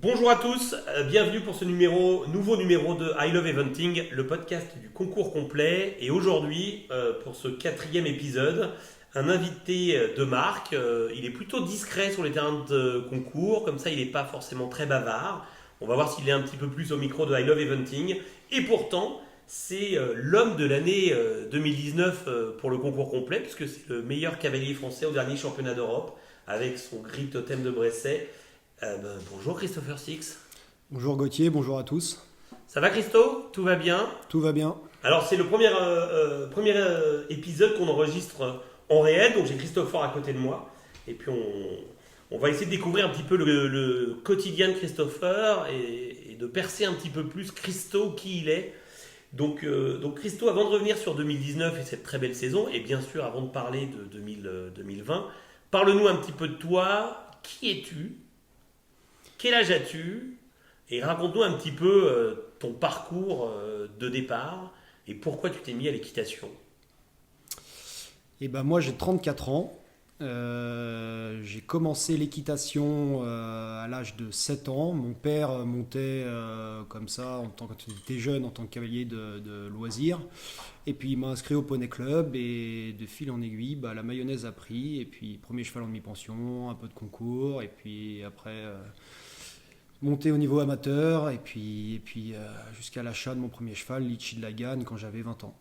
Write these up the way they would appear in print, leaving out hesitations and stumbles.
Bonjour à tous, bienvenue pour ce nouveau numéro de I Love Eventing, le podcast du concours complet. Et aujourd'hui, pour ce 4e épisode, un invité de marque. Il est plutôt discret sur les terrains de concours, comme ça il n'est pas forcément très bavard. On va voir s'il est un petit peu plus au micro de I Love Eventing. Et pourtant, c'est l'homme de l'année 2019 pour le concours complet, puisque c'est le meilleur cavalier français au dernier championnat d'Europe, avec son gris totem de Bresset. Bonjour Christopher Six. Bonjour Gauthier, bonjour à tous. Ça va Christo? Tout va bien? Tout va bien. Alors c'est le premier épisode qu'on enregistre en réel, donc j'ai Christopher à côté de moi. Et puis on va essayer de découvrir un petit peu le quotidien de Christopher et de percer un petit peu plus Christo, qui il est. Donc Christo, avant de revenir sur 2019 et cette très belle saison, et bien sûr avant de parler de 2020, parle-nous un petit peu de toi. Qui es-tu? Quel âge as-tu? Et raconte-nous un petit peu ton parcours de départ et pourquoi tu t'es mis à l'équitation. Moi j'ai 34 ans. J'ai commencé l'équitation à l'âge de 7 ans. Mon père montait comme ça quand il était jeune en tant que cavalier de loisirs. Et puis il m'a inscrit au poney club et de fil en aiguille, la mayonnaise a pris. Et puis premier cheval en demi-pension, un peu de concours. Et puis après monter au niveau amateur. Et puis jusqu'à l'achat de mon premier cheval, Litchi de la Gagne, quand j'avais 20 ans.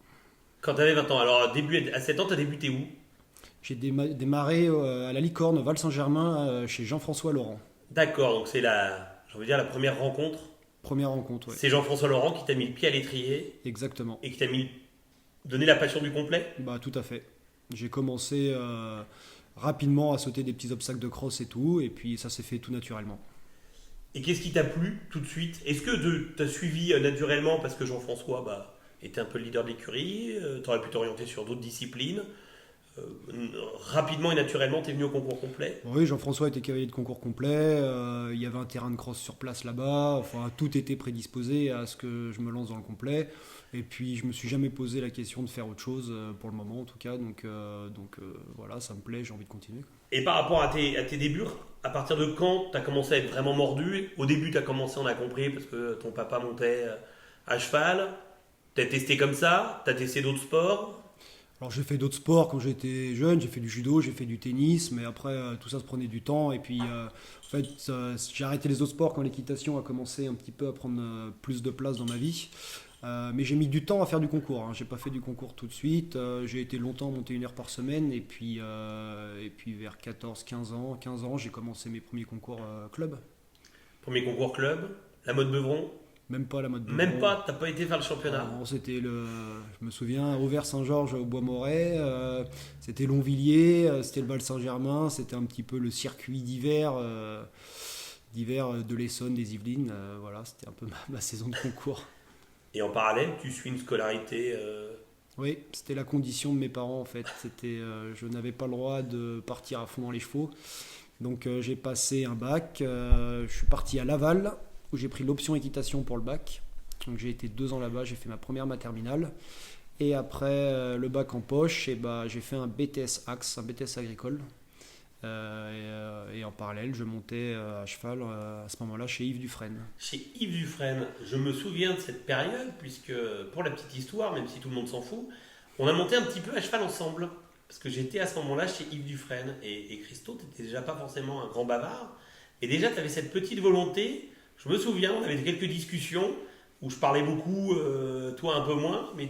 Quand tu avais 20 ans, alors à 7 ans, tu as débuté où? J'ai démarré à la Licorne, au Val-Saint-Germain, chez Jean-François Laurent. D'accord, donc c'est la première rencontre. Première rencontre, oui. C'est Jean-François Laurent qui t'a mis le pied à l'étrier. Exactement. Et qui t'a donné la passion du complet. Tout à fait. J'ai commencé rapidement à sauter des petits obstacles de cross et tout, et puis ça s'est fait tout naturellement. Et qu'est-ce qui t'a plu tout de suite? Est-ce que tu as suivi naturellement parce que Jean-François était un peu le leader de l'écurie, tu aurais pu t'orienter sur d'autres disciplines? Rapidement et naturellement, tu es venu au concours complet? Oui, Jean-François était cavalier de concours complet. Il y avait un terrain de cross sur place là-bas. Enfin, tout était prédisposé à ce que je me lance dans le complet. Et puis, je me suis jamais posé la question de faire autre chose pour le moment, en tout cas. Donc voilà, ça me plaît, j'ai envie de continuer. Et par rapport à tes débuts, à partir de quand tu as commencé à être vraiment mordu? Au début, tu as commencé, on a compris, parce que ton papa montait à cheval. Tu as testé comme ça? Tu as testé d'autres sports? Alors j'ai fait d'autres sports quand j'étais jeune, j'ai fait du judo, j'ai fait du tennis, mais après tout ça se prenait du temps et puis en fait j'ai arrêté les autres sports quand l'équitation a commencé un petit peu à prendre plus de place dans ma vie. Mais j'ai mis du temps à faire du concours, hein. J'ai pas fait du concours tout de suite, j'ai été longtemps monter 1 heure par semaine et puis vers 15 ans j'ai commencé mes premiers concours club. Premier concours club, la mode Beuvron? Même pas la mode Beuvron. Même pas, t'as pas été faire le championnat? Non, c'était je me souviens, Auvers-Saint-Georges au Bois-Morey, c'était Longvilliers, c'était le Val-Saint-Germain, c'était un petit peu le circuit d'hiver de l'Essonne, des Yvelines, voilà, c'était un peu ma saison de concours. Et en parallèle, tu suis une scolarité Oui, c'était la condition de mes parents en fait, je n'avais pas le droit de partir à fond dans les chevaux, donc j'ai passé un bac, je suis parti à Laval, où j'ai pris l'option équitation pour le bac. Donc j'ai été 2 ans là-bas, j'ai fait ma première terminale. Et après le bac en poche, j'ai fait un BTS Axe, un BTS agricole. Et en parallèle, je montais à cheval à ce moment-là chez Yves Dufresne. Chez Yves Dufresne, je me souviens de cette période, puisque pour la petite histoire, même si tout le monde s'en fout, on a monté un petit peu à cheval ensemble. Parce que j'étais à ce moment-là chez Yves Dufresne. Et Christo, tu n'étais déjà pas forcément un grand bavard. Et déjà, tu avais cette petite volonté. Je me souviens, on avait quelques discussions où je parlais beaucoup, toi un peu moins, mais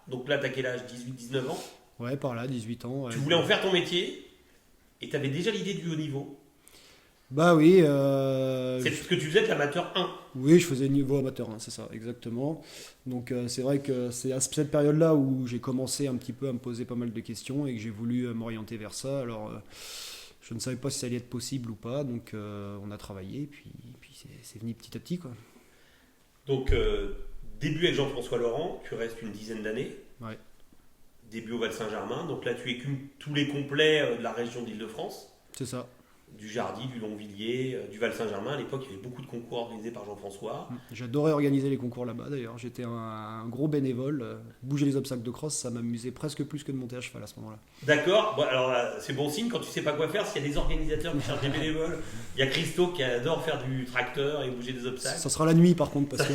donc là, tu as quel âge? 18-19 ans? Ouais, par là, 18 ans. Ouais. Tu voulais en faire ton métier et tu avais déjà l'idée du haut niveau? Oui. C'est ce que tu faisais de l'amateur 1? Oui, je faisais niveau amateur 1, c'est ça, exactement. Donc c'est vrai que c'est à cette période-là où j'ai commencé un petit peu à me poser pas mal de questions et que j'ai voulu m'orienter vers ça. Alors je ne savais pas si ça allait être possible ou pas, donc on a travaillé et puis c'est venu petit à petit, quoi. Donc début avec Jean-François Laurent, tu restes une dizaine d'années. Ouais. Début au Val-Saint-Germain, donc là tu écumes tous les complets de la région d'Île-de-France. C'est ça. du Jardy, du Longvilliers, du Val-Saint-Germain. À l'époque, il y avait beaucoup de concours organisés par Jean-François. J'adorais organiser les concours là-bas d'ailleurs. J'étais un gros bénévole. Bouger les obstacles de cross, ça m'amusait presque plus que de monter à cheval à ce moment-là. D'accord, bon, alors c'est bon signe quand tu sais pas quoi faire. S'il y a des organisateurs qui cherchent des bénévoles, il y a Christo qui adore faire du tracteur et bouger des obstacles. Ça sera la nuit par contre parce que.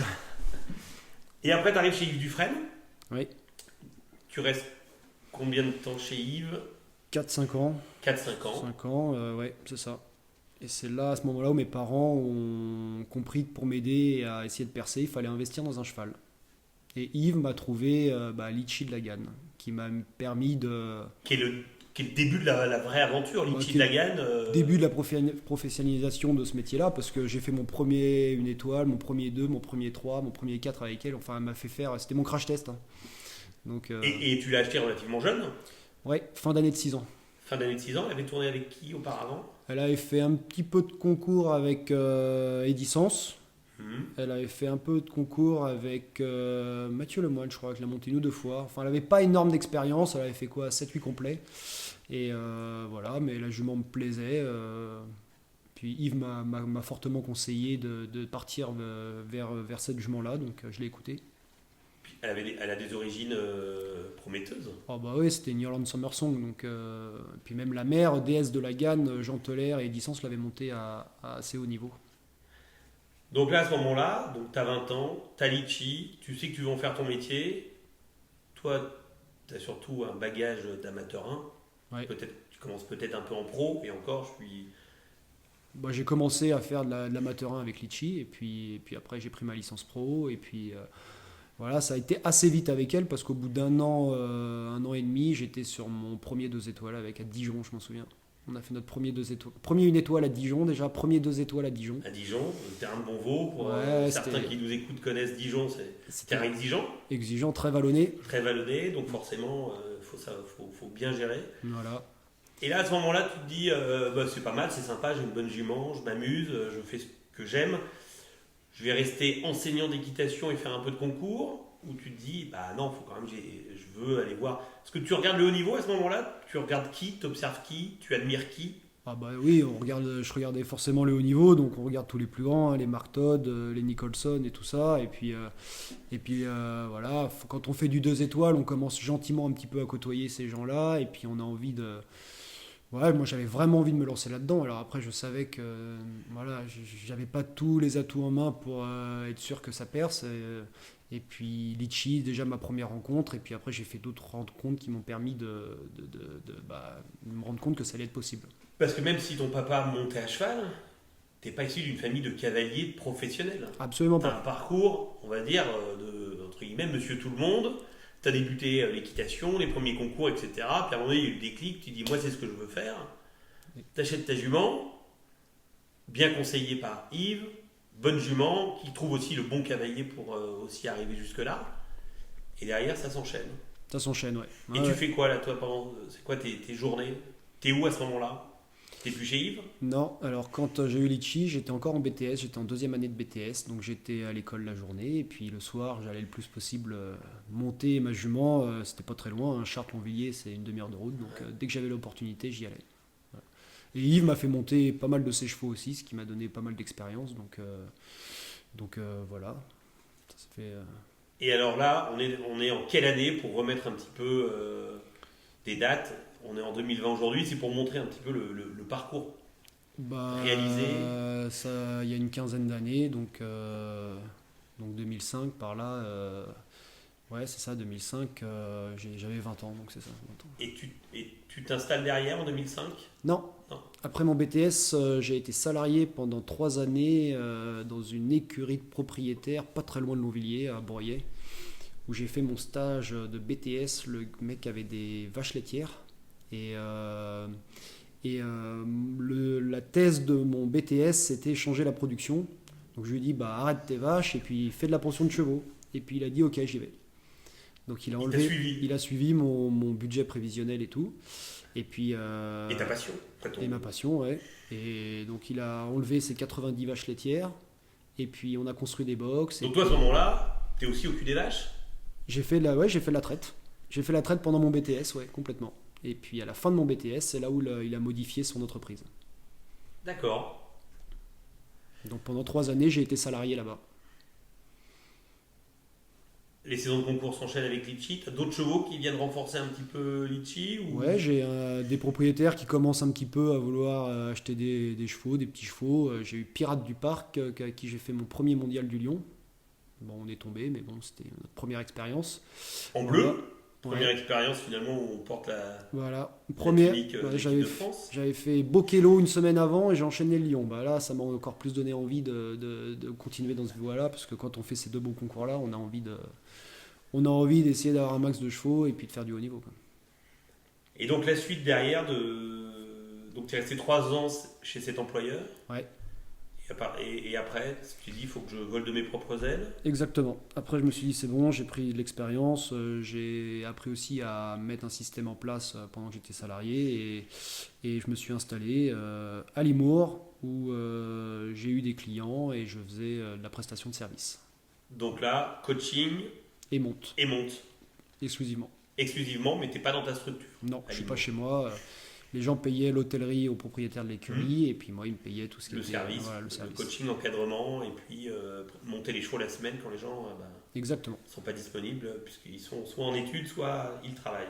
Et après, tu arrives chez Yves Dufresne. Oui. Tu restes combien de temps chez Yves? 4-5 ans. 4-5 ans. 5 ans, ouais, c'est ça. Et c'est là, à ce moment-là, où mes parents ont compris que pour m'aider à essayer de percer, il fallait investir dans un cheval. Et Yves m'a trouvé Litchi de Lagan, qui m'a permis de... Qui est le début de la vraie aventure, Litchi de Lagan. Début de la professionnalisation de ce métier-là, parce que j'ai fait mon premier 1 étoile, mon premier 2, mon premier 3, mon premier 4 avec elle. Enfin, elle m'a fait faire... C'était mon crash test. Hein. Donc, et tu l'as acheté relativement jeune? Ouais, fin d'année de 6 ans. Fin d'année de 6 ans, elle avait tourné avec qui auparavant? Elle avait fait un petit peu de concours avec Edisance. Elle avait fait un peu de concours avec Mathieu Lemoine, je crois, que l'a monté une ou 2 fois. Enfin, elle n'avait pas énorme d'expérience, elle avait fait quoi, 7-8 complets. Et voilà, mais la jument me plaisait. Puis Yves m'a fortement conseillé de partir vers cette jument-là, donc je l'ai écoutée. Elle a des origines prometteuses. Oh bah oui, c'était une Irlande Summer Song. Donc, puis même la mère, déesse de Lagan, Jean Teller et Distance l'avaient montée à assez haut niveau. Donc là, à ce moment-là, tu as 20 ans, tu as Litchi, tu sais que tu veux en faire ton métier. Toi, tu as surtout un bagage d'amateur 1. Ouais. Tu commences peut-être un peu en pro, et encore, je suis... Bah, j'ai commencé à faire de l'amateur 1 avec Litchi, et puis après j'ai pris ma licence pro, et puis... Voilà, ça a été assez vite avec elle parce qu'au bout d'1 an, 1 an et demi, j'étais sur mon premier 2 étoiles à Dijon, je m'en souviens. On a fait notre premier 2 étoiles. Premier 1 étoile à Dijon, déjà, premier 2 étoiles à Dijon. À Dijon, le terrain de Bonvaux, pour certains qui nous écoutent connaissent Dijon, c'est terrain exigeant. Exigeant, très vallonné. Très vallonné, donc forcément, faut bien gérer. Voilà. Et là, à ce moment-là, tu te dis, c'est pas mal, c'est sympa, j'ai une bonne jument, je m'amuse, je fais ce que j'aime. Je vais rester enseignant d'équitation et faire un peu de concours, ou tu te dis, non, faut quand même, je veux aller voir. Est-ce que tu regardes le haut niveau à ce moment-là? Tu regardes qui? Tu observes qui? Tu admires qui? Ah bah oui, je regardais forcément le haut niveau, donc on regarde tous les plus grands, les Mark Todd, les Nicholson et tout ça. Et puis voilà, quand on fait du 2 étoiles, on commence gentiment un petit peu à côtoyer ces gens-là, et puis on a envie de... Ouais, moi j'avais vraiment envie de me lancer là-dedans. Alors après, je savais que voilà, j'avais pas tous les atouts en main pour être sûr que ça perce. Et puis Litchi, déjà ma première rencontre. Et puis après, j'ai fait d'autres rencontres qui m'ont permis de me rendre compte que ça allait être possible. Parce que même si ton papa montait à cheval, t'es pas issu d'une famille de cavaliers professionnels. Absolument pas. T'as un parcours, on va dire, entre guillemets, monsieur tout le monde. Tu as débuté l'équitation, les premiers concours, etc. Puis à un moment donné, il y a eu le déclic, tu dis, moi, c'est ce que je veux faire. Tu achètes ta jument, bien conseillée par Yves, bonne jument, qui trouve aussi le bon cavalier pour aussi arriver jusque-là. Et derrière, ça s'enchaîne. Ça s'enchaîne, ouais. Et tu fais quoi, là, toi, c'est quoi tes journées? T'es où à ce moment-là? T'es plus chez Yves? Non, alors quand j'ai eu Litchi, j'étais encore en BTS, j'étais en 2e année de BTS, donc j'étais à l'école la journée, et puis le soir, j'allais le plus possible monter ma jument, c'était pas très loin, Chartres-Longvilliers, c'est une demi-heure de route, donc dès que j'avais l'opportunité, j'y allais. Voilà. Et Yves m'a fait monter pas mal de ses chevaux aussi, ce qui m'a donné pas mal d'expérience, donc voilà. Ça fait, Et alors là, on est en quelle année pour remettre un petit peu des dates? On est en 2020 aujourd'hui, c'est pour montrer un petit peu le parcours réalisé. Ça, il y a une quinzaine d'années, donc 2005 par là. Ouais, c'est ça, 2005. J'avais 20 ans, donc c'est ça. 20 ans. Et tu t'installes derrière en 2005? Non. Après mon BTS, j'ai été salarié pendant 3 années dans une écurie de propriétaires, pas très loin de Longvilliers, à Bourrier, où j'ai fait mon stage de BTS. Le mec avait des vaches laitières. La thèse de mon BTS, c'était changer la production. Donc je lui ai dit, arrête tes vaches et puis fais de la pension de chevaux. Et puis il a dit, ok, j'y vais. Donc il a suivi mon budget prévisionnel et tout. Et puis... et ta passion. Et ma passion, ouais. Et donc il a enlevé ses 90 vaches laitières. Et puis on a construit des box. Donc toi, à ce moment-là, t'es aussi au cul des vaches? J'ai fait de la traite. J'ai fait la traite pendant mon BTS, ouais, complètement. Et puis à la fin de mon BTS, c'est là où il a modifié son entreprise. D'accord. Donc pendant 3 années, j'ai été salarié là-bas. Les saisons de concours s'enchaînent avec Litchi. T'as d'autres chevaux qui viennent renforcer un petit peu Litchi ou... Ouais, j'ai des propriétaires qui commencent un petit peu à vouloir acheter des chevaux, des petits chevaux. J'ai eu Pirate du Parc, avec qui j'ai fait mon premier mondial du Lion. Bon, on est tombé, mais bon, c'était notre première expérience. En bleu. Voilà. Première Ouais. expérience finalement où on porte la Première, tunique de ouais, l'équipe de France. j'avais fait Bokello une semaine avant et j'ai enchaîné le Lyon. Bah là, ça m'a encore plus donné envie de continuer dans ce voie-là, parce que quand on fait ces deux beaux concours-là, on a envie d'essayer d'avoir un max de chevaux et puis de faire du haut niveau, quoi. Et donc la suite derrière donc tu es resté 3 ans chez cet employeur. Ouais. Et après, tu dis il faut que je vole de mes propres ailes. Exactement. Après, je me suis dit, c'est bon, j'ai pris de l'expérience. J'ai appris aussi à mettre un système en place pendant que j'étais salarié. Et je me suis installé à Limours, où j'ai eu des clients et je faisais de la prestation de service. Donc là, coaching Et monte, et monte exclusivement. exclusivement, mais t'es pas dans ta structure. Non, je À suis pas Limours. chez moi. Les gens payaient l'hôtellerie aux propriétaires de l'écurie, et puis moi, ils me payaient tout ce qui Le était service, voilà, le le service. coaching, encadrement, et puis monter les chevaux la semaine quand les gens Exactement. sont pas disponibles, puisqu'ils sont soit en études, soit ils travaillent.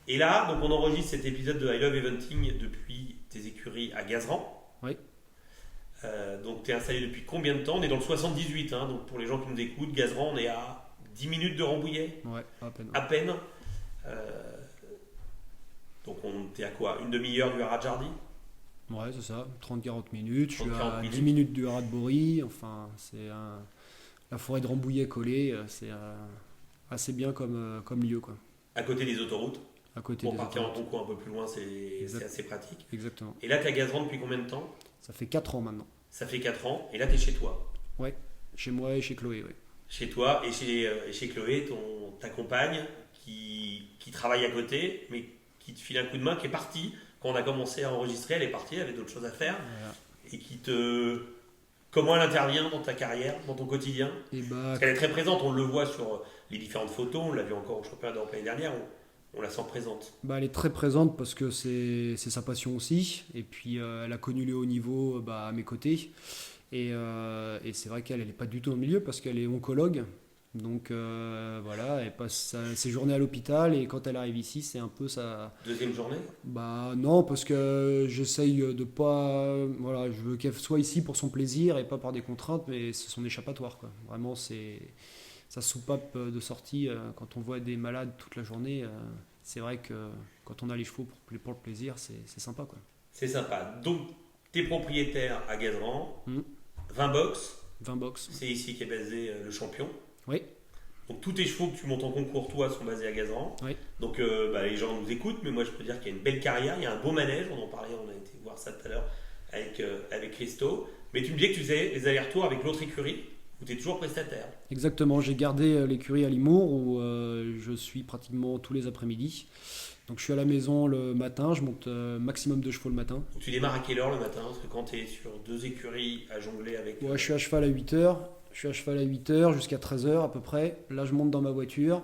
Et là, donc on enregistre cet épisode de I Love Eventing depuis tes écuries à Gazeran. Oui. Donc tu es installé depuis combien de temps? On est dans le 78, hein, donc pour les gens qui nous écoutent, Gazeran, on est à 10 minutes de Rambouillet, Ouais, à peine. à peine. Donc on était à quoi? Une demi-heure du Haras de Jardy? Ouais, c'est ça, 30-40 minutes. Je suis 30-40 à minutes. 10 minutes du Haras de Bory. Enfin, la forêt de Rambouillet collée. C'est assez bien comme lieu, quoi. À côté des autoroutes. À côté Pour des partir en autoroutes. concours un peu plus loin, c'est Exact. assez pratique. Exactement. Et là, tu es à Gazeran depuis combien de temps? Ça fait 4 ans maintenant. Ça fait 4 ans. Et là, tu es chez toi. Ouais, chez moi et chez Chloé, ouais. Chez toi et chez Chloé, ta compagne, qui travaille à côté, mais qui te file un coup de main, qui est partie. Quand on a commencé à enregistrer, elle est partie, elle avait d'autres choses à faire. Voilà. Et comment elle intervient dans ta carrière, dans ton quotidien? Et bah, Parce qu'elle est très présente, on le voit sur les différentes photos, on l'a vu encore au championnat d'Europe l'année dernière, on la sent présente. elle est très présente parce que c'est sa passion aussi. Et puis, elle a connu le haut niveau à mes côtés. Et c'est vrai qu'elle n'est pas du tout dans le milieu parce qu'elle est oncologue. Donc voilà, elle passe ses journées à l'hôpital et quand elle arrive ici, c'est un peu ça. Deuxième journée? Bah non, parce que j'essaye de pas. Voilà, je veux qu'elle soit ici pour son plaisir et pas par des contraintes, mais c'est son échappatoire, quoi. Vraiment, c'est sa soupape de sortie. Quand on voit des malades toute la journée, c'est vrai que quand on a les chevaux pour le plaisir, c'est sympa, quoi. C'est sympa. Donc, t'es propriétaire à Gazeran, 20 box, 20 box. c'est ici qu'est basé le champion. Oui, Donc tous tes chevaux que tu montes en concours, toi, sont basés à Gazeran. oui. Donc les gens nous écoutent, mais moi je peux dire qu'il y a une belle carrière, il y a un beau manège, on en parlait, on a été voir ça tout à l'heure avec Christo. Mais tu me disais que tu faisais les allers-retours avec l'autre écurie, où tu es toujours prestataire. Exactement, j'ai gardé l'écurie à Limours où je suis pratiquement tous les après-midi. Donc je suis à la maison le matin, je monte maximum de chevaux le matin. Donc tu démarres à quelle heure le matin? Parce que quand tu es sur 2 écuries à jongler avec... Ouais, je suis à cheval à 8h. Je suis à cheval à 8h jusqu'à 13h à peu près. Là, je monte dans ma voiture,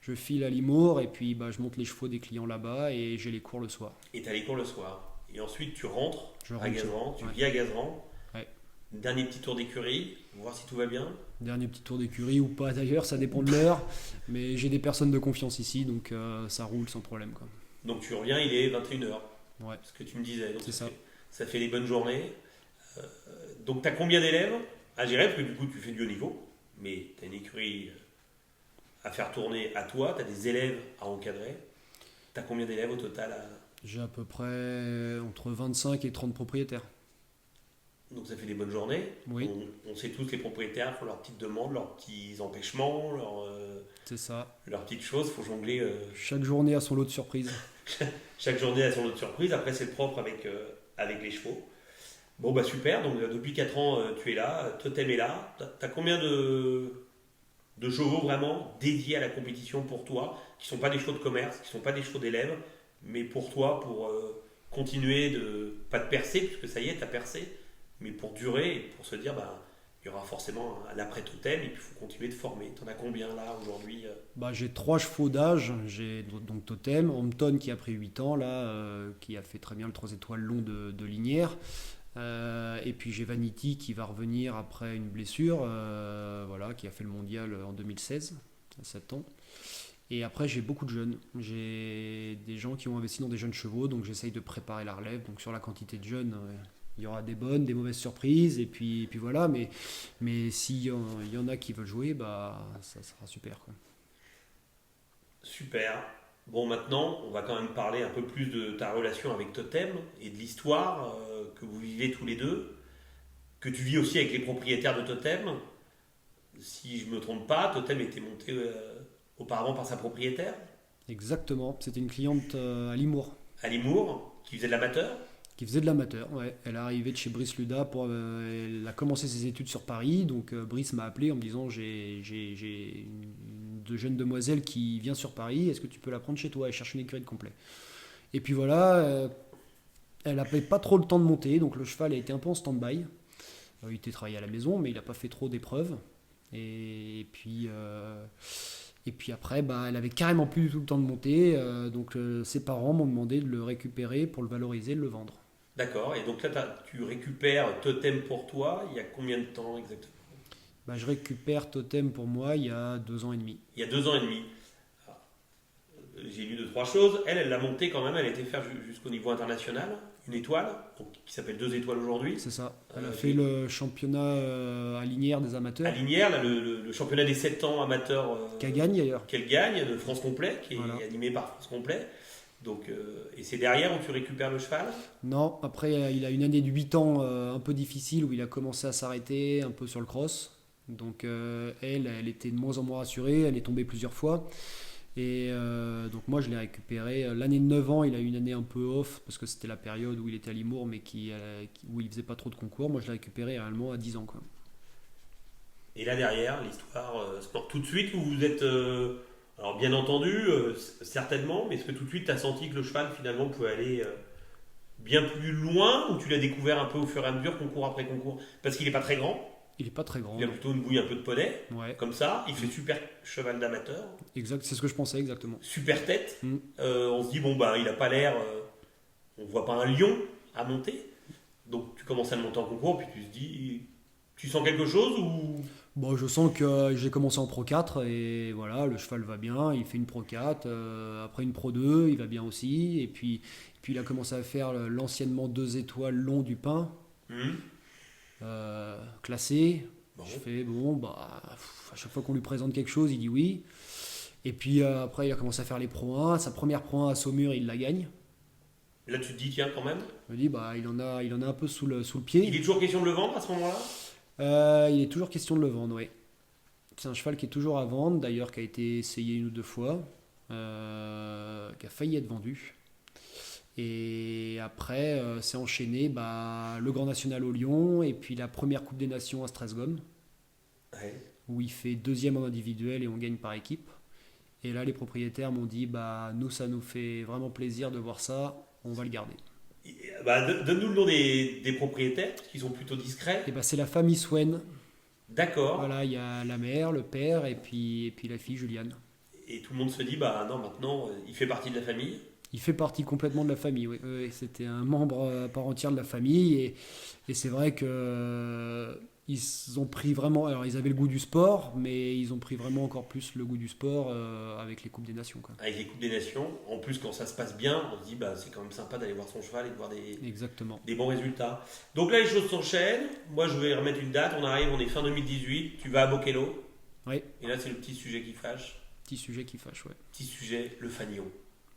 je file à Limours et puis je monte les chevaux des clients là-bas et j'ai les cours le soir. Et tu as les cours le soir. Et ensuite tu rentres Je à rentre Gazeran, tu ouais. vis à Gazeran. Ouais. Dernier petit tour d'écurie, voir si tout va bien. Dernier petit tour d'écurie ou pas d'ailleurs, ça dépend de l'heure. Mais j'ai des personnes de confiance ici, donc ça roule sans problème, quoi. Donc tu reviens, il est 21h. Ouais. Ce que tu me disais. Donc C'est ça. Ça fait les bonnes journées. Donc tu as combien d'élèves à gérer? Parce que du coup tu fais du haut niveau, mais tu as une écurie à faire tourner à toi, tu as des élèves à encadrer. Tu as combien d'élèves au total J'ai à peu près entre 25 et 30 propriétaires. Donc ça fait des bonnes journées. Oui. On sait tous les propriétaires font leurs petites demandes, leurs petits empêchements, C'est ça. leurs petites choses. Il faut jongler. Chaque journée a son lot de surprises. Chaque journée a son lot de surprise. Après, c'est propre avec les chevaux. Bon, bah super. Donc, depuis 4 ans, tu es là. Totem est là. Tu as combien de chevaux vraiment dédiés à la compétition pour toi, qui ne sont pas des chevaux de commerce, qui ne sont pas des chevaux d'élèves, mais pour toi, pour continuer pas de percer, puisque ça y est, tu as percé, mais pour durer et pour se dire, il y aura forcément un après-totem et puis il faut continuer de former. Tu en as combien là aujourd'hui? J'ai 3 chevaux d'âge. J'ai donc Totem, Hampton qui a pris 8 ans, là, qui a fait très bien le 3 étoiles long de Linière. Et puis j'ai Vanity qui va revenir après une blessure, voilà, qui a fait le mondial en 2016, à 7 ans. Et après j'ai beaucoup de jeunes. J'ai des gens qui ont investi dans des jeunes chevaux, donc j'essaye de préparer la relève. Donc sur la quantité de jeunes, il y aura des bonnes, des mauvaises surprises, et puis voilà. Mais s'il y en a qui veulent jouer, bah ça sera super, quoi. Super. Bon, maintenant, on va quand même parler un peu plus de ta relation avec Totem et de l'histoire que vous vivez tous les deux, que tu vis aussi avec les propriétaires de Totem. Si je ne me trompe pas, Totem était monté auparavant par sa propriétaire, Exactement. C'était une cliente à Limours. à Limours, qui faisait de l'amateur. Qui faisait de l'amateur, ouais. Elle est arrivée de chez Brice Luda elle a commencé ses études sur Paris, donc Brice m'a appelé en me disant j'ai une jeune demoiselle qui vient sur Paris, est-ce que tu peux la prendre chez toi et chercher une écurie de complet. Et puis voilà, elle n'avait pas trop le temps de monter, donc le cheval a été un peu en stand-by. Il était travaillé à la maison, mais il n'a pas fait trop d'épreuves. Et puis après, bah, elle avait carrément plus du tout le temps de monter, donc ses parents m'ont demandé de le récupérer pour le valoriser, de le vendre. D'accord. Et donc là, tu récupères Totem pour toi. Il y a combien de temps exactement? Bah, je récupère Totem pour moi il y a 2 ans et demi. Il y a 2 ans et demi. Alors, j'ai lu deux, trois choses. Elle l'a montée quand même. Elle a été faire jusqu'au niveau international. Une étoile, donc, qui s'appelle 2 étoiles aujourd'hui. C'est ça. Elle a fait le championnat à Linière des À amateurs, Linière, là, le championnat des 7 ans amateurs qu'elle gagne d'ailleurs. qu'elle gagne, de France Complet, qui est Voilà. animé par France Complet. Donc, et c'est derrière où tu récupères le cheval. Non, après il a une année de 8 ans un peu difficile où il a commencé à s'arrêter un peu sur le cross. Donc elle était de moins en moins rassurée, elle est tombée plusieurs fois. Et donc moi je l'ai récupéré. L'année de 9 ans, il a eu une année un peu off parce que c'était la période où il était à Limours mais où il faisait pas trop de concours. Moi je l'ai récupéré réellement à 10 ans, quoi. Et là derrière, l'histoire sport. Tout de suite, vous vous êtes. Alors bien entendu, certainement, mais est-ce que tout de suite tu as senti que le cheval finalement pouvait aller bien plus loin ou tu l'as découvert un peu au fur et à mesure, concours après concours? Parce qu'il n'est pas très grand, Il est pas très grand. il a plutôt une bouille un peu de poney, Ouais, comme ça, il fait super cheval d'amateur, exact, c'est ce que je pensais exactement. super tête. Mm. On se dit, bon bah il a pas l'air. On voit pas un lion à monter. Donc tu commences à le monter en concours, puis tu te dis, tu sens quelque chose ou. Bon, je sens que j'ai commencé en Pro 4 et voilà, le cheval va bien, il fait une Pro 4, après une Pro 2, il va bien aussi, et puis il a commencé à faire l'anciennement 2 étoiles long du Pin, Hmm. classé. Bon. Je fais bon, bah, à chaque fois qu'on lui présente quelque chose, il dit oui. Et puis après, il a commencé à faire les Pro 1, sa première Pro 1 à Saumur, il la gagne. Là tu te dis, tiens quand même. Je me dis, bah, il en a un peu sous le Il pied. est toujours question de le vendre à ce moment-là? Il est toujours question de le vendre, oui. C'est un cheval qui est toujours à vendre, d'ailleurs qui a été essayé une ou deux fois, qui a failli être vendu. Et après, c'est enchaîné bah, le Grand National au Lyon et puis la première Coupe des Nations à Strasbourg, Ouais. où il fait deuxième en individuel et on gagne par équipe. Et là, les propriétaires m'ont dit, bah, nous, ça nous fait vraiment plaisir de voir ça, on va le garder. Bah, donne-nous le nom des propriétaires, parce qu'ils sont plutôt discrets. Et bah, c'est la famille Swen. D'accord. Voilà, il y a la mère, le père et puis la fille Juliane. Et tout le monde se dit, bah non, maintenant, il fait partie de la famille. Il fait partie complètement de la famille, oui. Oui, c'était un membre à part entière de la famille. Et c'est vrai que ils ont pris vraiment. Alors, ils avaient le goût du sport, mais ils ont pris vraiment encore plus le goût du sport avec les Coupes des Nations, quoi. Avec les Coupes des Nations. En plus, quand ça se passe bien, on se dit, bah c'est quand même sympa d'aller voir son cheval et de voir Exactement. des bons résultats. Donc là, les choses s'enchaînent. Moi, je vais remettre une date. On arrive, on est fin 2018. Tu vas à Bokello. Oui, Et là, c'est le petit sujet qui fâche. petit sujet qui fâche, ouais. Petit sujet, le fanion.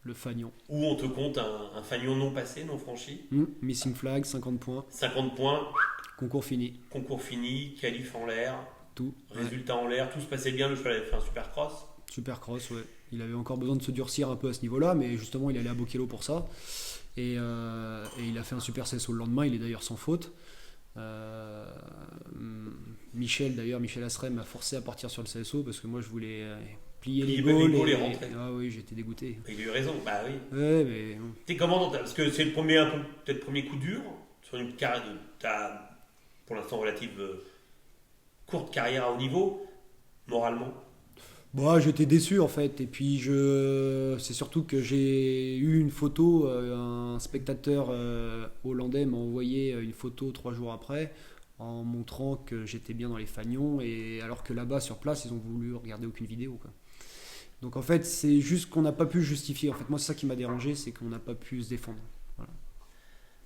Le fanion. Où on te compte un fanion non passé, non franchi. Missing flag, 50 points. 50 points, Concours fini. concours fini, qualif en l'air, Tout. Ouais. résultat en l'air, tout se passait bien. Le cheval avait fait un super cross. Super cross, ouais. Il avait encore besoin de se durcir un peu à ce niveau-là, mais justement, il allait à Bokello pour ça. Et il a fait un super CSO le lendemain, il est d'ailleurs sans faute. Michel Asrem m'a forcé à partir sur le CSO parce que moi je voulais plier les Plier balls et rentrer. ah oui, j'étais dégoûté. Il a eu raison, bah oui. Ouais, mais T'es comment parce que c'est peut-être le premier coup dur sur une carrière de ta, pour l'instant relative courte carrière à haut niveau, moralement. Bon, j'étais déçu en fait. Et puis c'est surtout que j'ai eu une photo. Un spectateur hollandais m'a envoyé une photo 3 jours après en montrant que j'étais bien dans les fanions. Et alors que là-bas sur place, ils ont voulu regarder aucune vidéo, quoi. Donc en fait, c'est juste qu'on n'a pas pu justifier. En fait, moi, c'est ça qui m'a dérangé, c'est qu'on n'a pas pu se défendre. Voilà.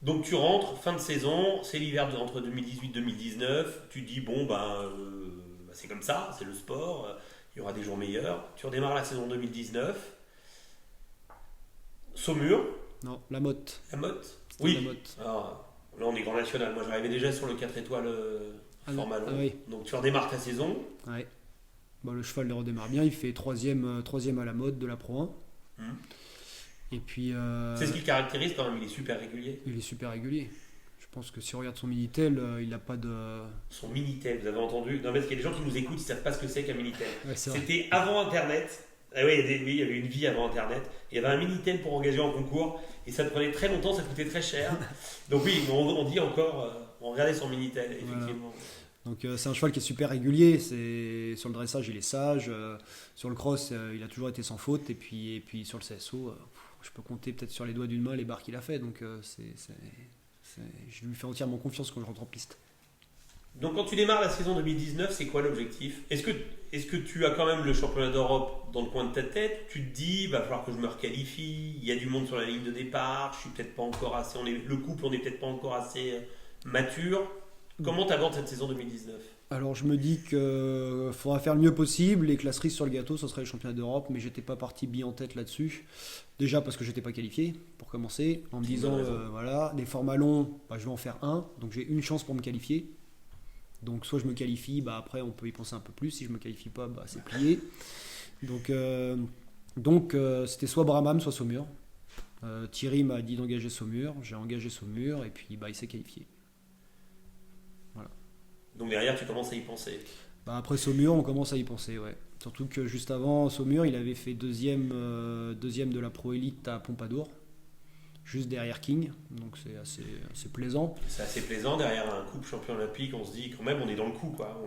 Donc tu rentres, fin de saison, c'est l'hiver entre 2018-2019, tu te dis bon c'est comme ça, c'est le sport, il y aura des jours meilleurs. Tu redémarres la saison 2019, Saumur, Non, la motte. la Motte. C'était la Oui, motte. alors, là on est grand national, moi j'arrivais déjà sur le 4 étoiles format long. Oui. Donc tu redémarres ta saison. Ouais. Bon, le cheval il redémarre bien, il fait troisième à la mode de la Pro 1. Hmm. Et puis C'est ce qui le caractérise quand même, il est super régulier. il est super régulier. Je pense que si on regarde son Minitel, il n'a pas de. Son Minitel, vous avez entendu? Non, parce qu'il y a des gens qui nous écoutent, ils ne savent pas ce que c'est qu'un Minitel. Ouais, c'est vrai. C'était avant Internet. Ah oui, il y avait une vie avant Internet. Il y avait un Minitel pour engager en concours et ça prenait très longtemps, ça coûtait très cher. Donc oui, on dit encore, on regardait son Minitel, effectivement. Donc c'est un cheval qui est super régulier. Sur le dressage, il est sage. Sur le cross, il a toujours été sans faute. Et puis sur le CSO, je peux compter peut-être sur les doigts d'une main les barres qu'il a fait. Donc je lui fais entièrement confiance quand je rentre en piste. Donc quand tu démarres la saison 2019, c'est quoi l'objectif? Est-ce que tu as quand même le championnat d'Europe dans le coin de ta tête? Tu te dis, il va falloir que je me requalifie, il y a du monde sur la ligne de départ, je suis peut-être pas encore assez, le couple on n'est peut-être pas encore assez mature. Comment tu abordes cette saison 2019? Alors je me dis qu'il faudra faire le mieux possible et que la cerise sur le gâteau, ce serait le championnat d'Europe, mais j'étais pas parti bien en tête là-dessus. Déjà parce que j'étais pas qualifié, pour commencer, en me C'est une disant bonne raison. voilà, les formats longs, je vais en faire un, donc j'ai une chance pour me qualifier. Donc soit je me qualifie, après on peut y penser un peu plus, si je me qualifie pas, c'est plié. Donc c'était soit Brabham, soit Saumur. Thierry m'a dit d'engager Saumur, j'ai engagé Saumur et puis il s'est qualifié. Donc derrière, tu commences à y penser. Après Saumur, on commence à y penser, ouais. Surtout que juste avant Saumur, il avait fait deuxième de la Pro Elite à Pompadour, juste derrière King, donc c'est assez plaisant. C'est assez plaisant, derrière un couple champion olympique, on se dit quand même on est dans le coup, quoi.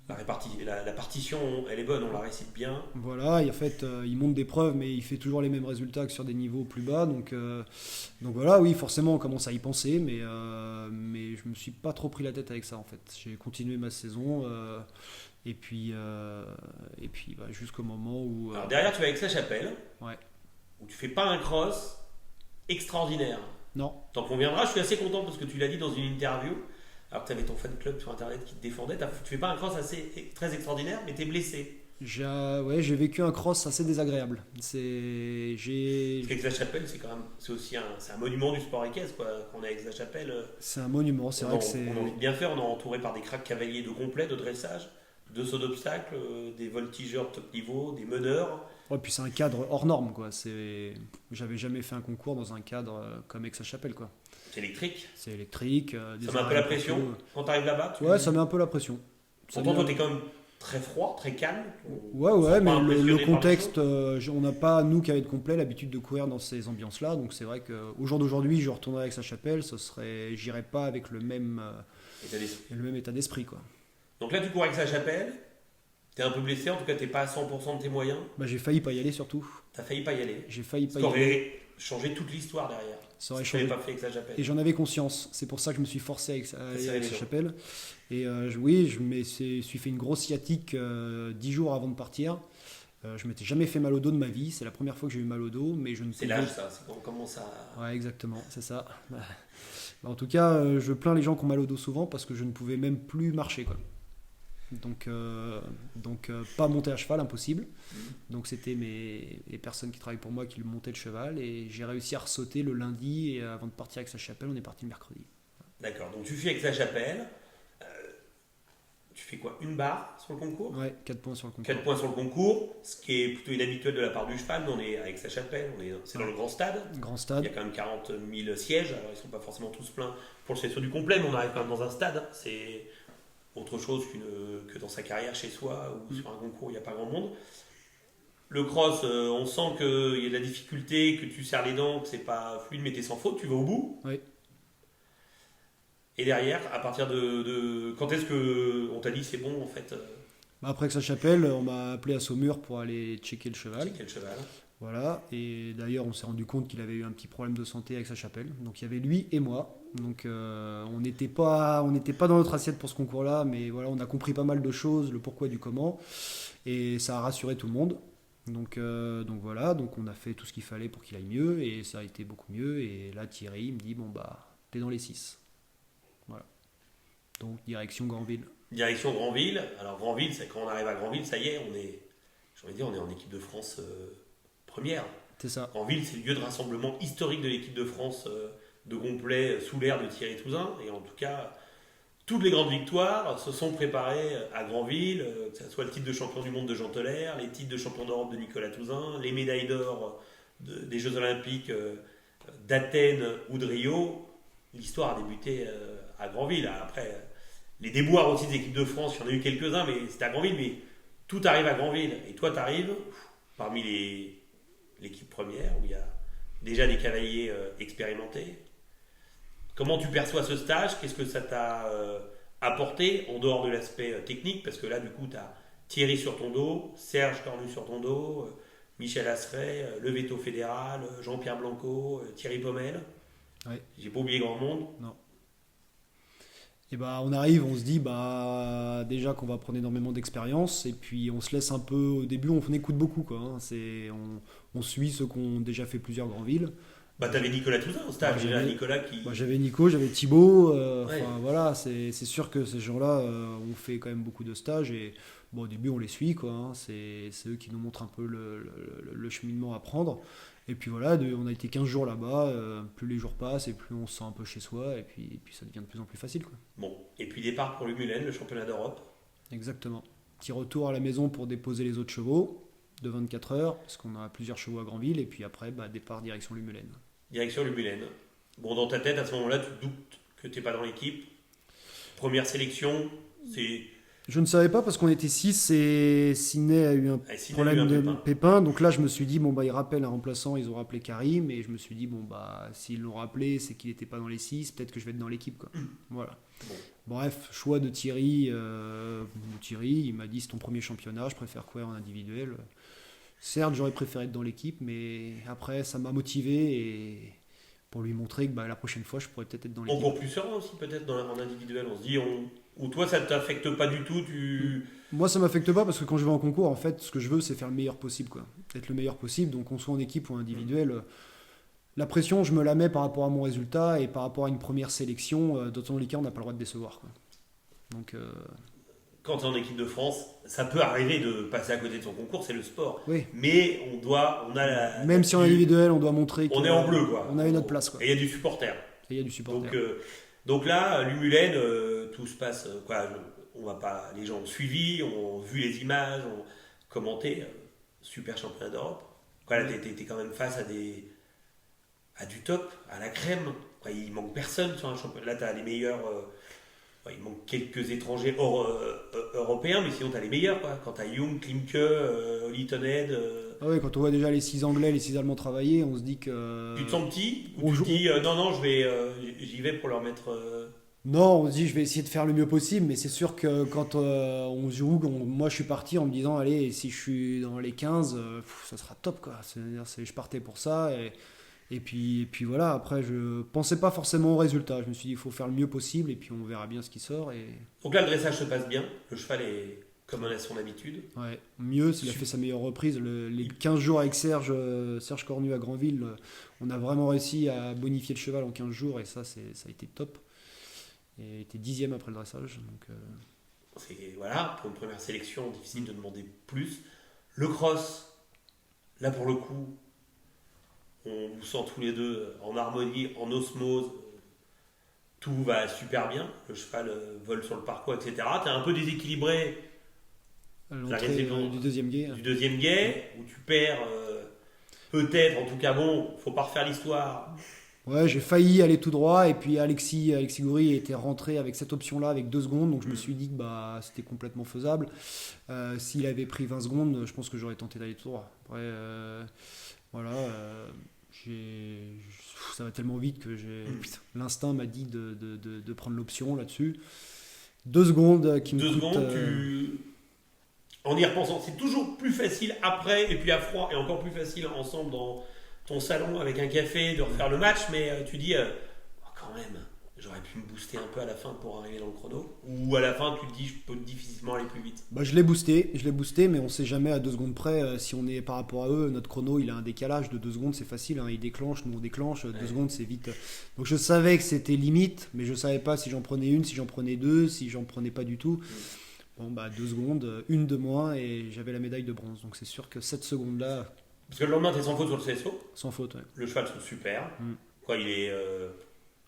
La partition, elle est bonne, on la récite bien. Voilà, et en fait, il monte des preuves, mais il fait toujours les mêmes résultats que sur des niveaux plus bas. Donc voilà, oui, forcément, on commence à y penser, mais je me suis pas trop pris la tête avec ça, en fait. J'ai continué ma saison, et puis jusqu'au moment où... Alors derrière, tu vas avec sa chapelle, Ouais. où tu fais pas un cross extraordinaire. Non, T'en conviendras, je suis assez content parce que tu l'as dit dans une interview, alors que tu avais ton fan club sur internet qui te défendait, tu fais pas un cross très extraordinaire, mais tu es blessé. j'ai vécu un cross assez désagréable. Parce qu'Aix-la-Chapelle, c'est aussi un monument du sport équestre, quoi. Qu'on a à Aix-la-Chapelle, C'est un monument, c'est vrai que c'est... on a envie de bien faire, on est entouré par des cracks cavaliers de complet, de dressage, de sauts d'obstacles, des voltigeurs de top niveau, des meneurs. Ouais, puis c'est un cadre hors norme, quoi. J'avais jamais fait un concours dans un cadre comme Aix-la-Chapelle, quoi. C'est électrique. C'est électrique. Ça met un peu la pression. Quand tu arrives là-bas, Ouais, ça met un peu la pression. Pourtant, toi, tu es quand même très froid, très calme. Ouais, mais le impressionné par contexte, on n'a pas, nous qui avons de complet, l'habitude de courir dans ces ambiances-là. Donc c'est vrai qu'au jour d'aujourd'hui, je retournerai avec sa chapelle, j'irai pas avec le même état d'esprit, quoi. Donc là, tu cours avec sa chapelle, tu es un peu blessé, en tout cas, tu n'es pas à 100% de tes moyens. J'ai failli pas y aller surtout. Tu as failli pas y aller. J'ai failli Ce pas qui y aller. aurait changé toute l'histoire derrière. Ça aurait Si tu n'avais changé. pas fait avec sa chapelle. Et j'en avais conscience. C'est pour ça que je me suis forcé à aller C'est avec sa évident. chapelle. Et oui, je me suis fait une grosse sciatique 10 jours avant de partir. Je m'étais jamais fait mal au dos de ma vie. C'est la première fois que j'ai eu mal au dos, mais je ne C'est pouvais- l'âge, ça. C'est quand on commence à. Ouais, exactement, c'est ça. En tout cas, je plains les gens qui ont mal au dos souvent parce que je ne pouvais même plus marcher, quoi. Donc pas monter à cheval, impossible. Donc c'était les personnes qui travaillent pour moi qui montaient le cheval et j'ai réussi à ressauter le lundi et avant de partir avec sa chapelle, on est parti le mercredi. D'accord. Donc tu fais avec sa chapelle. Tu fais quoi? Une barre sur le concours? Ouais, 4 points sur le concours. 4 points sur le concours, ce qui est plutôt inhabituel de la part du cheval, mais on est avec sa chapelle, c'est dans le grand stade. Grand Il y stade. a quand même 40 000 sièges, alors ils ne sont pas forcément tous pleins pour le CSO du complet, mais on arrive quand même dans un stade. C'est autre chose que dans sa carrière chez soi ou sur un concours, il n'y a pas grand monde. Le cross, on sent qu'il y a de la difficulté, que tu serres les dents, que c'est pas fluide, mais tu es sans faute, tu vas au bout. Oui. Et derrière, à partir de quand est-ce qu'on t'a dit c'est bon en fait Après Aix-la-Chapelle, on m'a appelé à Saumur pour aller checker le cheval. C'est quel cheval? Voilà, et d'ailleurs on s'est rendu compte qu'il avait eu un petit problème de santé avec sa chapelle. Donc il y avait lui et moi. Donc on n'était pas dans notre assiette pour ce concours-là, mais voilà, on a compris pas mal de choses, le pourquoi du comment, et ça a rassuré tout le monde. Donc voilà, donc on a fait tout ce qu'il fallait pour qu'il aille mieux, et ça a été beaucoup mieux. Et là Thierry il me dit bon bah t'es dans les 6. Voilà. Donc direction Granville. Direction Granville. Alors Granville, c'est quand on arrive à Granville, ça y est, j'ai envie de dire, on est en équipe de France première. C'est ça. Granville, c'est le lieu de rassemblement historique de l'équipe de France de complet sous l'ère de Thierry Touzin. Et en tout cas, toutes les grandes victoires se sont préparées à Granville, que ce soit le titre de champion du monde de Jean Teller, les titres de champion d'Europe de Nicolas Touzin, les médailles d'or des Jeux Olympiques d'Athènes ou de Rio. L'histoire a débuté à Granville. Après, les déboires aussi des équipes de France, il y en a eu quelques-uns, mais c'était à Granville. Mais tout arrive à Granville. Et toi, tu arrives parmi l'équipe première, où il y a déjà des cavaliers expérimentés. Comment tu perçois ce stage? Qu'est-ce que ça t'a apporté en dehors de l'aspect technique? Parce que là, du coup, tu as Thierry sur ton dos, Serge Cornu sur ton dos, Michel Asseret, le veto fédéral, Jean-Pierre Blanco, Thierry Pommel. Ouais. J'ai pas oublié grand monde. Non. Et bah on arrive, on se dit bah déjà qu'on va prendre énormément d'expérience, et puis on se laisse un peu au début, on écoute beaucoup quoi. On suit ceux qui ont déjà fait plusieurs grands villes. Bah, t'avais Nicolas Touzin au stage. J'avais Nicolas qui. j'avais Nico, j'avais Thibaut. Ouais. Voilà, c'est sûr que ces gens-là ont fait quand même beaucoup de stages, et bon au début on les suit quoi. C'est eux qui nous montrent un peu le cheminement à prendre. Et puis voilà, on a été 15 jours là-bas, plus les jours passent et plus on se sent un peu chez soi, et puis ça devient de plus en plus facile quoi. Bon, et puis départ pour l'Humulen, le championnat d'Europe. Exactement. Petit retour à la maison pour déposer les autres chevaux de 24 heures, parce qu'on a plusieurs chevaux à Granville, et puis après, départ direction Lumelen. Direction l'Humulen. Bon, dans ta tête, à ce moment-là, tu te doutes que t'es pas dans l'équipe. Première sélection, c'est. Je ne savais pas parce qu'on était 6 et Sidney a eu un Sidney a problème eu un de pépin. Donc là, je me suis dit, bon, ils rappellent un remplaçant, ils ont rappelé Karim. Et je me suis dit, bon, s'ils l'ont rappelé, c'est qu'il n'était pas dans les 6, peut-être que je vais être dans l'équipe, quoi. Voilà. Bon. Bref, choix de Thierry. Il m'a dit, c'est ton premier championnat, je préfère courir en individuel. Certes, j'aurais préféré être dans l'équipe, mais après, ça m'a motivé, et pour lui montrer que la prochaine fois, je pourrais peut-être être dans l'équipe. Encore plus serein aussi, peut-être, en individuel. On se dit, ou toi, ça ne t'affecte pas du tout. Moi, ça m'affecte pas parce que quand je vais en concours, en fait, ce que je veux, c'est faire le meilleur possible, quoi. Être le meilleur possible, donc qu'on soit en équipe ou individuel. La pression, je me la mets par rapport à mon résultat et par rapport à une première sélection. Dans tous les cas, on n'a pas le droit de décevoir, quoi. Donc, Quand tu es en équipe de France, ça peut arriver de passer à côté de son concours, c'est le sport. oui. Mais Même si en individuel, on doit montrer on est en bleu, quoi. On a eu notre place, quoi. Et il y a du supporter. Et il y a du supporter. Donc là, l'Humulen, tout se passe. On va pas. Les gens ont suivi, ont vu les images, ont commenté. Super championnat d'Europe. Là, t'es quand même face à du top, à la crème. Il manque personne sur un championnat. Là, t'as les meilleurs. Il manque quelques étrangers européens, mais sinon t'as les meilleurs, quoi. Quand t'as Young, Klimke, Littonhead. Ah oui, quand on voit déjà les 6 Anglais, les 6 Allemands travailler, on se dit que. Tu te sens petit, ou tu te dis non, j'y vais pour leur mettre. Non, on se dit je vais essayer de faire le mieux possible, mais c'est sûr que quand on joue, moi je suis parti en me disant allez, si je suis dans les 15, ça sera top, quoi. C'est-à-dire, je partais pour ça, et puis voilà, après je pensais pas forcément au résultat, je me suis dit il faut faire le mieux possible et puis on verra bien ce qui sort. Donc là le dressage se passe bien, le cheval est comme à son habitude. Ouais, mieux, il a fait sa meilleure reprise, les 15 jours avec Serge Cornu à Granville, on a vraiment réussi à bonifier le cheval en 15 jours, et ça a été top. Et il était 10e après le dressage. Donc, voilà, pour une première sélection, difficile de demander plus. Le cross, là pour le coup, on vous sent tous les deux en harmonie, en osmose. Tout va super bien. Le cheval vole sur le parcours, etc. Tu es un peu déséquilibré. L'entrée du deuxième guet. Du deuxième guet, où tu perds peut-être, en tout cas bon, faut pas refaire l'histoire. Ouais, j'ai failli aller tout droit, et puis Alexis Goury était rentré avec cette option-là avec 2 secondes, donc je me suis dit que c'était complètement faisable. S'il avait pris 20 secondes, je pense que j'aurais tenté d'aller tout droit. Après, voilà, ça va tellement vite que l'instinct m'a dit de prendre l'option là-dessus. 2 secondes qui me coûtent... En y repensant, c'est toujours plus facile après, et puis à froid, et encore plus facile ensemble dans ton salon avec un café, de refaire le match, mais tu dis, oh, quand même, j'aurais pu me booster un peu à la fin pour arriver dans le chrono. Ou à la fin, tu te dis, je peux difficilement aller plus vite. Bah, je l'ai boosté, mais on sait jamais à 2 secondes près. Si on est par rapport à eux, notre chrono, il a un décalage de 2 secondes, c'est facile. Hein, ils déclenchent, nous on déclenche, 2 secondes, c'est vite. Donc je savais que c'était limite, mais je savais pas si j'en prenais une, si j'en prenais deux, si j'en prenais pas du tout. Bon, bah 2 secondes, une de moins, et j'avais la médaille de bronze. Donc c'est sûr que cette seconde-là, Parce que le lendemain, t'es sans faute sur le CSO. sans faute, ouais. Le cheval sont super. Quoi, il est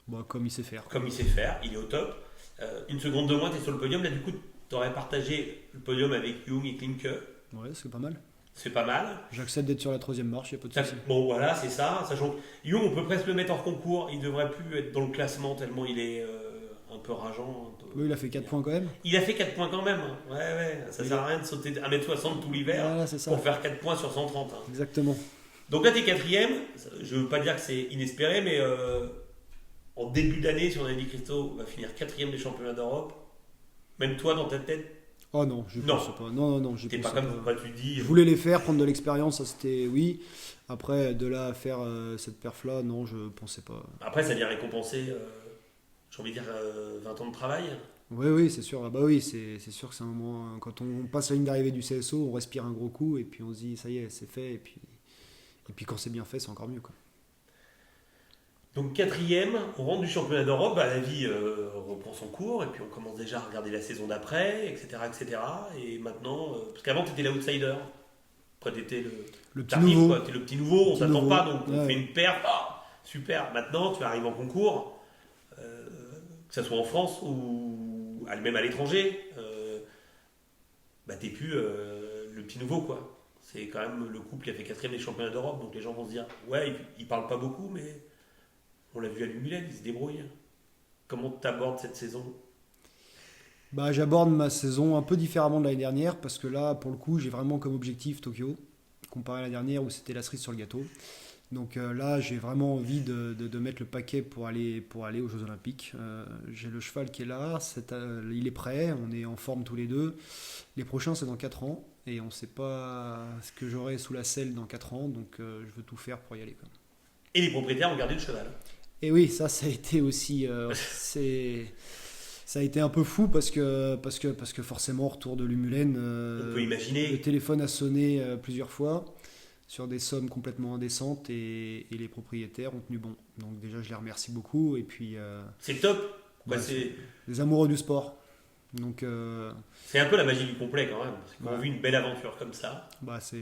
Bah, comme il sait faire. comme il sait faire, il est au top. Une seconde de moins, t'es sur le podium. Là, du coup, t'aurais partagé le podium avec Jung et Klimke. Ouais, c'est pas mal. C'est pas mal. J'accepte d'être sur la 3e marche, y a pas de souci. Bon, voilà, c'est ça. Sachant que Jung, on peut presque le mettre hors concours. Il devrait plus être dans le classement tellement il est un peu rageant. Oui, il a fait 4 points quand même. Il a fait 4 points quand même. Hein. Ouais. Ça sert à rien de sauter 1m60 tout l'hiver Voilà, c'est ça. pour faire 4 points sur 130. Hein. Exactement. Donc là, t'es 4ème. Je veux pas dire que c'est inespéré, mais en début d'année, si on avait dit Christo va finir 4ème des championnats d'Europe, même toi, dans ta tête, Oh non, je Non. pense pas. Non, je t'es pense pas comme pas. tu dis. Je voulais les faire, prendre de l'expérience, ça c'était oui. Après, de là à faire cette perf-là, non, je pensais pas. Après, ça vient récompenser, j'ai envie de dire, 20 ans de travail. Oui, c'est sûr. Ah bah oui, c'est sûr que c'est un moment. Quand on passe la ligne d'arrivée du CSO, on respire un gros coup et puis on se dit ça y est, c'est fait. Et puis quand c'est bien fait, c'est encore mieux, quoi. Donc 4ème, on rentre du championnat d'Europe, bah, la vie reprend son cours, et puis on commence déjà à regarder la saison d'après, etc. Et maintenant, parce qu'avant, tu étais l'outsider. Après, tu étais Le petit t'arrives, nouveau. quoi, t'es le petit nouveau, on Petit t'attend nouveau. pas, donc on Ouais. fait une perf, ah, super. Maintenant, tu arrives en concours, que ce soit en France ou même à l'étranger, bah, t'es plus le petit nouveau, quoi. C'est quand même le couple qui a fait 4ème des championnats d'Europe, donc les gens vont se dire, ouais, il parle pas beaucoup, mais on l'a vu à Lumulène, il se débrouille. Comment tu abordes cette saison? Bah, j'aborde ma saison un peu différemment de l'année dernière parce que là, pour le coup, j'ai vraiment comme objectif Tokyo, comparé à la dernière où c'était la cerise sur le gâteau. Donc là, j'ai vraiment envie de mettre le paquet pour aller aux Jeux Olympiques. J'ai le cheval qui est là, il est prêt, on est en forme tous les deux. Les prochains, c'est dans 4 ans et on ne sait pas ce que j'aurai sous la selle dans 4 ans, donc je veux tout faire pour y aller, quoi. Et les propriétaires ont gardé le cheval. Et oui, ça a été aussi, ça a été un peu fou parce que forcément, au retour de Lumulène, On peut imaginer. le téléphone a sonné plusieurs fois sur des sommes complètement indécentes et les propriétaires ont tenu bon. Donc déjà, je les remercie beaucoup et puis C'est top. Bah, Ouais, c'est les amoureux du sport. Donc c'est un peu la magie du complet quand même. Parce qu'on Ouais. a vu une belle aventure comme ça.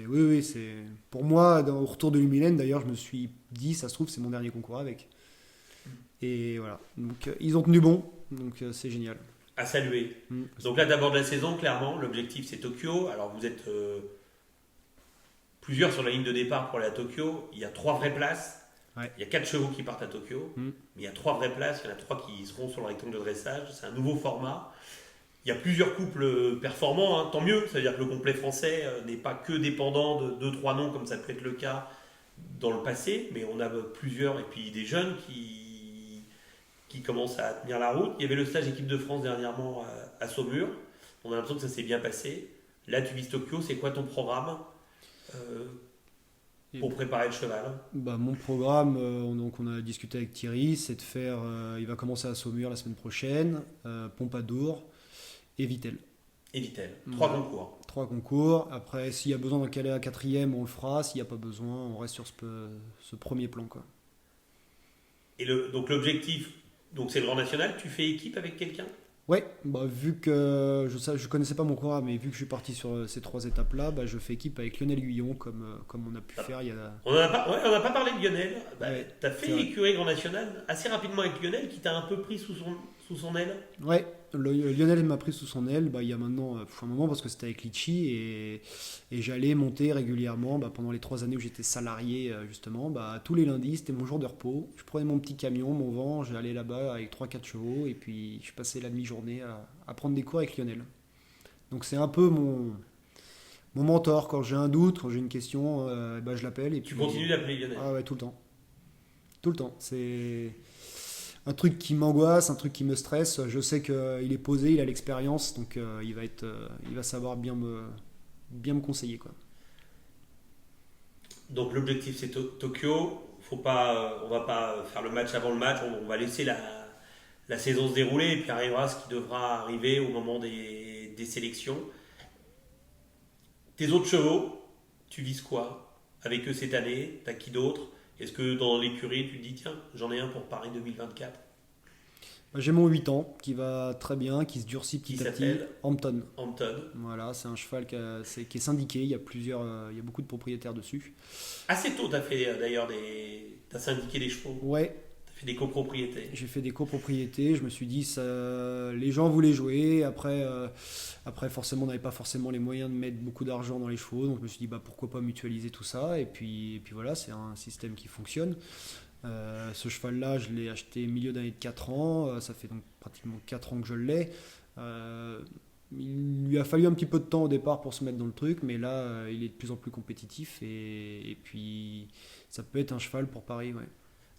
oui, c'est pour moi au retour de Lumilène d'ailleurs, je me suis dit ça se trouve c'est mon dernier concours avec. Et voilà. Donc ils ont tenu bon, donc c'est génial. À saluer. Mm. Donc là, d'abord de la saison, clairement, l'objectif c'est Tokyo. Alors vous êtes plusieurs sur la ligne de départ pour aller à Tokyo. Il y a 3 vraies places. Ouais. Il y a 4 chevaux qui partent à Tokyo. Mm. Mais il y a 3 vraies places. Il y en a 3 qui seront sur le rectangle de dressage. C'est un nouveau format. Il y a plusieurs couples performants, hein, tant mieux. C'est-à-dire que le complet français n'est pas que dépendant de 2-3 noms comme ça peut être le cas dans le passé. Mais on a plusieurs et puis des jeunes qui commencent à tenir la route. Il y avait le stage équipe de France dernièrement à Saumur. On a l'impression que ça s'est bien passé. Là, tu vises Tokyo. C'est quoi ton programme pour préparer le cheval? Bah, mon programme, donc on a discuté avec Thierry, c'est de faire, il va commencer à Saumur la semaine prochaine, Pompadour et Vittel. Et Vittel. 3 concours. 3 concours. Après, s'il y a besoin d'en caler à 4ème, on le fera. S'il n'y a pas besoin, on reste sur ce premier plan, quoi. Et donc l'objectif, donc c'est le Grand National. Tu fais équipe avec quelqu'un? Ouais, bah, vu que je connaissais pas mon programme, mais vu que je suis parti sur ces 3 étapes-là, bah, je fais équipe avec Lionel Guillon, comme on a pu faire il y a... On n'a pas parlé de Lionel. Bah, Ouais, tu as fait c'est vrai. l'écurie Grand National assez rapidement avec Lionel qui t'a un peu pris sous son aile. Ouais, Lionel m'a pris sous son aile bah, il y a maintenant un moment parce que c'était avec Litchi et j'allais monter régulièrement pendant les 3 années où j'étais salarié justement. Tous les lundis, c'était mon jour de repos. Je prenais mon petit camion, mon vent, j'allais là-bas avec 3-4 chevaux et puis je passais la demi-journée à prendre des cours avec Lionel. Donc c'est un peu mon mentor. Quand j'ai un doute, quand j'ai une question, je l'appelle. Et Tu puis, continues d'appeler Lionel. Ah ouais, tout le temps. Tout le temps. C'est un truc qui m'angoisse, un truc qui me stresse. Je sais qu'il est posé, il a l'expérience, donc il va savoir bien bien me conseiller, quoi. Donc l'objectif c'est Tokyo. On va pas faire le match avant le match. On va laisser la saison se dérouler et puis arrivera ce qui devra arriver au moment des sélections. Tes autres chevaux, tu vises quoi avec eux cette année? T'as qui d'autre? Est-ce que dans l'écurie tu te dis tiens j'en ai un pour Paris 2024? J'ai mon 8 ans qui va très bien, qui se durcit Qui petit à petit. s'appelle Hampton. Hampton. Voilà, c'est un cheval qui est syndiqué. Il y a beaucoup de propriétaires dessus. Assez tôt t'as fait d'ailleurs t'as syndiqué des chevaux. Ouais, T'as fait des copropriétés. j'ai fait des copropriétés. Je me suis dit, ça, les gens voulaient jouer. Après, forcément, on n'avait pas forcément les moyens de mettre beaucoup d'argent dans les chevaux. Donc, je me suis dit, pourquoi pas mutualiser tout ça. Et puis voilà, c'est un système qui fonctionne. Ce cheval-là, je l'ai acheté milieu d'année de 4 ans. Ça fait donc pratiquement 4 ans que je l'ai. Il lui a fallu un petit peu de temps au départ pour se mettre dans le truc, mais là, il est de plus en plus compétitif. Et puis, ça peut être un cheval pour Paris, ouais.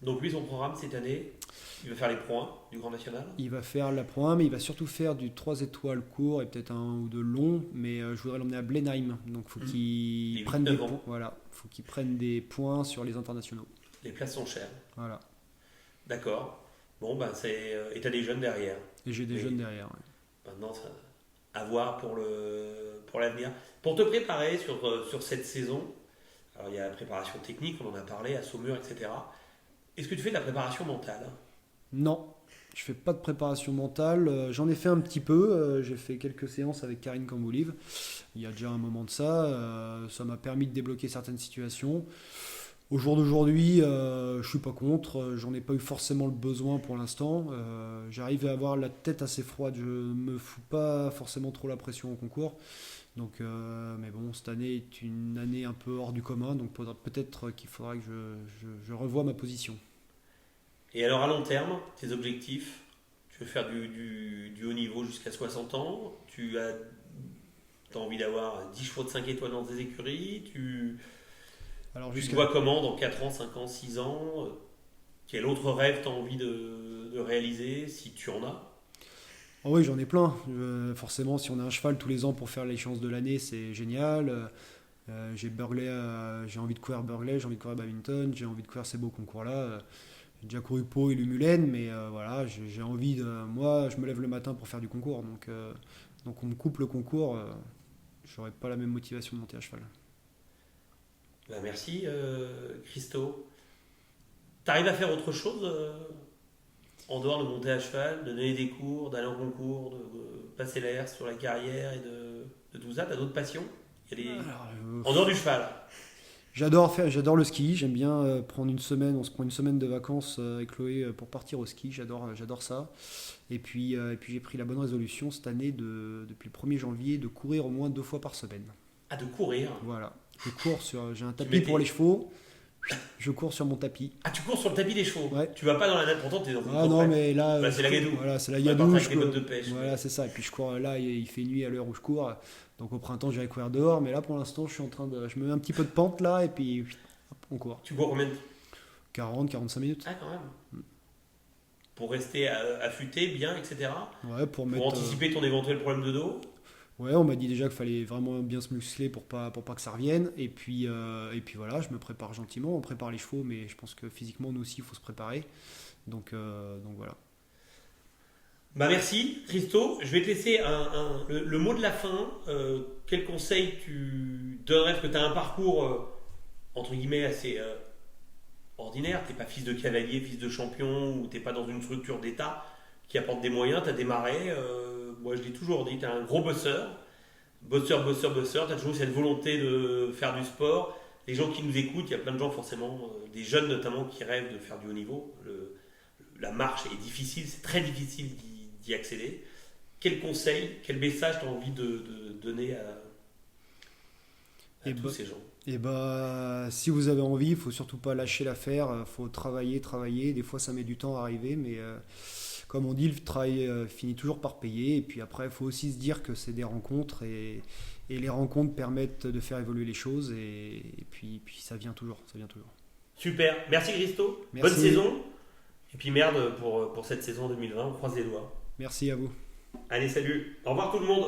Donc lui son programme cette année, il va faire les Pro 1 du Grand National. Il va faire la Pro 1, mais il va surtout faire du 3 étoiles court et peut-être un ou deux longs. Mais je voudrais l'emmener à Blenheim. Donc il faut qu'il prenne des points. Voilà, faut qu'il prenne des points sur les internationaux. Les places sont chères. Voilà. D'accord. Bon, et t'as des jeunes derrière. Et j'ai des jeunes derrière. Ouais. Maintenant, à voir pour l'avenir. Pour te préparer sur cette saison, alors il y a la préparation technique, on en a parlé, à Saumur, etc. Est-ce que tu fais de la préparation mentale? Non, je fais pas de préparation mentale. J'en ai fait un petit peu. J'ai fait quelques séances avec Karine Camboulive. Il y a déjà un moment de ça. Ça m'a permis de débloquer certaines situations. Au jour d'aujourd'hui, je suis pas contre. J'en ai pas eu forcément le besoin pour l'instant. J'arrive à avoir la tête assez froide. Je me fous pas forcément trop la pression au concours. Donc, mais bon, cette année est une année un peu hors du commun. Donc peut-être qu'il faudra que je revoie ma position. Et alors à long terme, tes objectifs, tu veux faire du haut niveau jusqu'à 60 ans, tu as envie d'avoir 10 chevaux de 5 étoiles dans tes écuries, tu te vois comment dans 4 ans, 5 ans, 6 ans? Quel autre rêve tu as envie de réaliser si tu en as? Oh oui, j'en ai plein. Forcément, si on a un cheval tous les ans pour faire l'échéance de l'année, c'est génial. J'ai Burghley, j'ai envie de courir Burghley, j'ai envie de courir Babington, j'ai envie de courir ces beaux concours-là. J'ai déjà couru Pau et Lumulène, mais voilà, j'ai envie de. Moi, je me lève le matin pour faire du concours, donc on me coupe le concours, j'aurais pas la même motivation de monter à cheval. Merci Christo. T'arrives à faire autre chose en dehors de monter à cheval, de donner des cours, d'aller en concours, de passer l'air sur la carrière et de tout ça? T'as d'autres passions? En dehors du cheval? J'adore le ski, j'aime bien prendre une semaine, on se prend une semaine de vacances avec Chloé pour partir au ski, j'adore ça. Et puis j'ai pris la bonne résolution cette année, depuis le 1er janvier, de courir au moins 2 fois par semaine. Ah, de courir? Voilà, j'ai un tapis pour les chevaux, je cours sur mon tapis. Ah, tu cours sur le tapis des chevaux? Ouais. Tu vas pas dans la natte, pourtant t'es dans une Ah non, mais là, c'est la gadoue. Voilà, c'est la gadoue. Avec les bottes de pêche. Voilà, c'est ça. Et puis je cours là, il fait nuit à l'heure où je cours. Donc au printemps, j'irai courir dehors. Mais là, pour l'instant, je me mets un petit peu de pente là, et puis hop, on court. Tu cours combien de 40-45 minutes. Ah, quand même. Pour rester affûté, bien, etc. Ouais, pour anticiper ton éventuel problème de dos. Ouais, on m'a dit déjà qu'il fallait vraiment bien se muscler pour pas que ça revienne. Et puis voilà, je me prépare gentiment. On prépare les chevaux, mais je pense que physiquement, nous aussi, il faut se préparer. Donc voilà. Merci Christo. Je vais te laisser le mot de la fin. Quel conseil tu donnerais? Parce que tu as un parcours entre guillemets assez ordinaire. Tu n'es pas fils de cavalier, fils de champion, ou tu n'es pas dans une structure d'État qui apporte des moyens. Tu as démarré. Moi je l'ai toujours dit, tu es un gros bosseur. Bosseur. Tu as toujours cette volonté de faire du sport. Les gens qui nous écoutent, il y a plein de gens forcément, des jeunes notamment, qui rêvent de faire du haut niveau. La marche est difficile, c'est très difficile d'y accéder. Quel conseil, quel message tu as envie de donner à tous ces gens? Si vous avez envie, il faut surtout pas lâcher l'affaire. Il faut travailler. Des fois, ça met du temps à arriver, mais comme on dit, le travail finit toujours par payer. Et puis après, il faut aussi se dire que c'est des rencontres et les rencontres permettent de faire évoluer les choses. Et puis ça vient toujours. Super. Merci Christo. Merci. Bonne saison. Et puis merde pour cette saison 2020. On croise les doigts. Merci à vous. Allez, salut. Au revoir tout le monde.